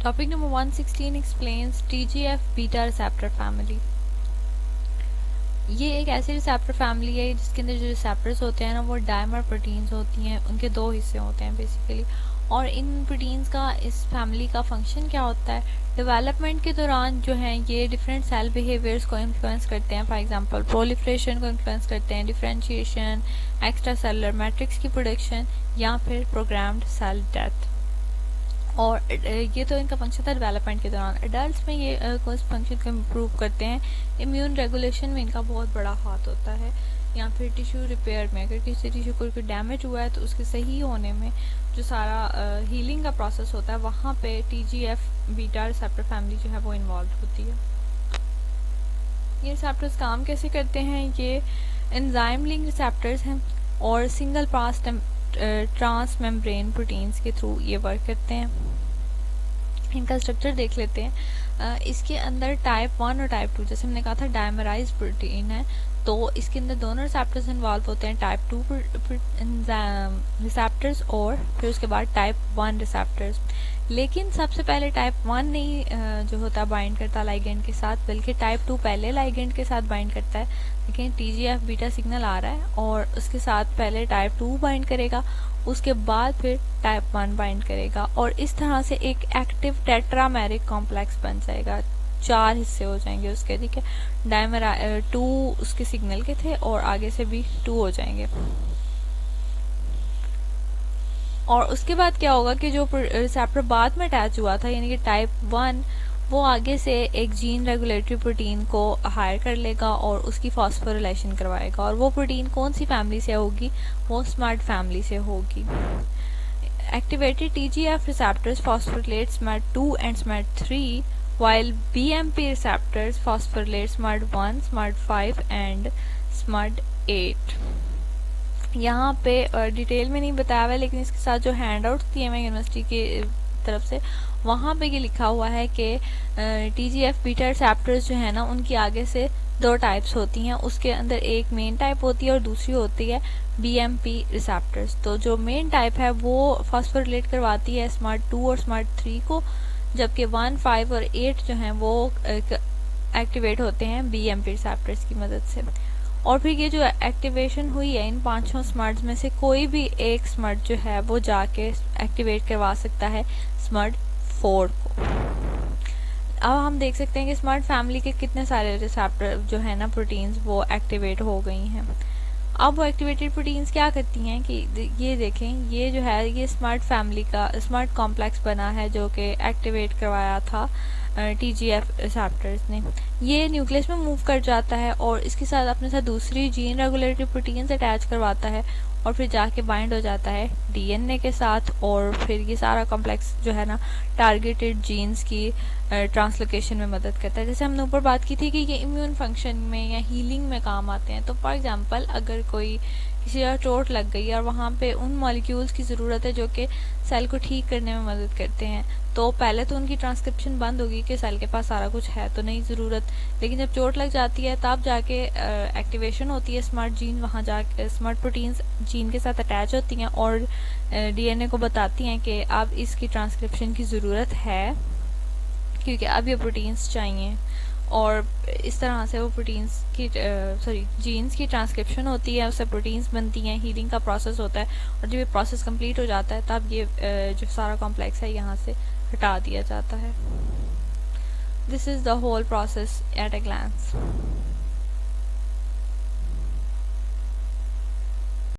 Topic number 116 explains TGF beta receptor family. ये एक ऐसी रिसेप्टर फैमिली है जिसके अंदर जो रिसेप्टर्स होते हैं ना वो डायमर प्रोटीन्स होती हैं, उनके दो हिस्से होते हैं बेसिकली। और इन प्रोटीन्स का इस फैमिली का फंक्शन क्या होता है, डेवलपमेंट के दौरान जो है ये डिफरेंट सेल बिहेवियर्स को इन्फ्लुएंस करते हैं। फॉर एग्जांपल प्रोलिफरेशन को इन्फ्लुएंस करते हैं, डिफरेंशिएशन, एक्स्ट्रा सेलुलर मैट्रिक्स की प्रोडक्शन या फिर प्रोग्राम्ड सेल डेथ। और ये तो इनका फंक्शन था डेवलपमेंट के दौरान। एडल्ट में ये कुछ फंक्शन को इम्प्रूव करते हैं। इम्यून रेगुलेशन में इनका बहुत बड़ा हाथ होता है, या फिर टिश्यू रिपेयर में, अगर किसी टिश्यू को कोई डैमेज हुआ है तो उसके सही होने में जो सारा हीलिंग का प्रोसेस होता है वहाँ पे TGF बीटा रिसेप्टर फैमिली जो है वो इन्वॉल्व होती है। ये रिसेप्टर्स काम कैसे करते हैं, ये एंजाइम लिंक रिसेप्टर्स हैं और single pass transmembrane proteins के थ्रू ये वर्क करते हैं। इनका स्ट्रक्चर देख लेते हैं। इसके अंदर टाइप 1 और टाइप 2, जैसे हमने कहा था डायमराइज प्रोटीन है, तो इसके अंदर दोनों रिसेप्टर्स इन्वॉल्व होते हैं, टाइप 2 रिसेप्टर्स और फिर उसके बाद टाइप 1 रिसेप्टर्स। लेकिन सबसे पहले टाइप 1 नहीं जो होता है बाइंड करता लाइगेंड के साथ, बल्कि टाइप 2 पहले लाइगेंड के साथ बाइंड करता है। लेकिन TGF बीटा सिग्नल आ रहा है और उसके साथ पहले टाइप 2 बाइंड करेगा, उसके बाद फिर टाइप 1 बाइंड करेगा, और इस तरह से एक एक्टिव टेट्रामेरिक कॉम्प्लेक्स बन जाएगा। 4 हिस्से हो जाएंगे उसके, ठीक है। डायमर 2 उसके सिग्नल के थे और आगे से भी 2 हो जाएंगे। और उसके बाद क्या होगा कि जो रिसेप्टर बाद में अटैच हुआ था यानी कि टाइप 1, वो आगे से एक जीन रेगुलेटरी प्रोटीन को हायर कर लेगा और उसकी फॉस्फोरिलेशन करवाएगा। और वो प्रोटीन कौन सी फैमिली से होगी, वो स्मर्ट फैमिली से होगी। Activated TGF receptors phosphorylate SMART2 and SMART3 while BMP receptors phosphorylate SMART1, SMART5 and SMART8। यहाँ पे डिटेल में नहीं बताया हुआ है, लेकिन इसके साथ जो हैंड आउट दिए हुए यूनिवर्सिटी की तरफ से वहाँ पे ये लिखा हुआ है कि TGF बीटा रिसेप्टर्स जो है ना उनकी आगे से 2 टाइप्स होती हैं। उसके अंदर एक मेन टाइप होती है और दूसरी होती है BMP रिसेप्टर्स। तो जो मेन टाइप है वो फॉस्फोरिलेट करवाती है SMART2 और SMART3 को, जबकि 1, 5 और 8 जो हैं वो एक्टिवेट होते हैं BMP रिसेप्टर्स की मदद से। और फिर ये जो एक्टिवेशन हुई है इन 5 स्मर्ट्स में से कोई भी एक स्मर्ट जो है वो जाके एक्टिवेट करवा सकता है स्मर्ट 4 को। अब हम देख सकते हैं कि स्मर्ट फैमिली के कितने सारे रिसेप्टर जो है ना प्रोटीन्स वो एक्टिवेट हो गई हैं। अब वो एक्टिवेटेड प्रोटीन्स क्या करती हैं कि ये देखें, ये जो है ये स्मर्ट फैमिली का स्मर्ट कॉम्प्लेक्स बना है जो कि एक्टिवेट करवाया था TGF रिसेप्टर्स ने। ये न्यूक्लियस में मूव कर जाता है और इसके साथ अपने साथ दूसरी जीन रेगुलेटरी प्रोटीन्स अटैच करवाता है और फिर जाके बाइंड हो जाता है DNA के साथ, और फिर ये सारा कॉम्प्लेक्स जो है ना टारगेटेड जीन्स की ट्रांसलोकेशन में मदद करता है। जैसे हमने ऊपर बात की थी कि ये इम्यून फंक्शन में या हीलिंग में काम आते हैं। तो फॉर एग्जांपल अगर कोई किसी जगह चोट लग गई और वहाँ पे उन मॉलिक्यूल्स की ज़रूरत है जो कि सेल को ठीक करने में मदद करते हैं, तो पहले तो उनकी ट्रांसक्रिप्शन बंद होगी कि सेल के पास सारा कुछ है तो नहीं ज़रूरत। लेकिन जब चोट लग जाती है तब जाके एक्टिवेशन होती है स्मर्ट जीन, वहाँ जाके स्मर्ट प्रोटीन्स जीन के साथ अटैच होती हैं और DNA को बताती हैं कि अब इसकी ट्रांसक्रिप्शन की ज़रूरत है क्योंकि अब ये प्रोटीन्स चाहिए। और इस तरह से वो प्रोटीन्स की जीन्स की ट्रांसक्रिप्शन होती है, उससे प्रोटीन्स बनती हैं, हीलिंग का प्रोसेस होता है, और जब ये प्रोसेस कंप्लीट हो जाता है तब ये जो सारा कॉम्प्लेक्स है यहाँ से हटा दिया जाता है। This is the whole process at a glance.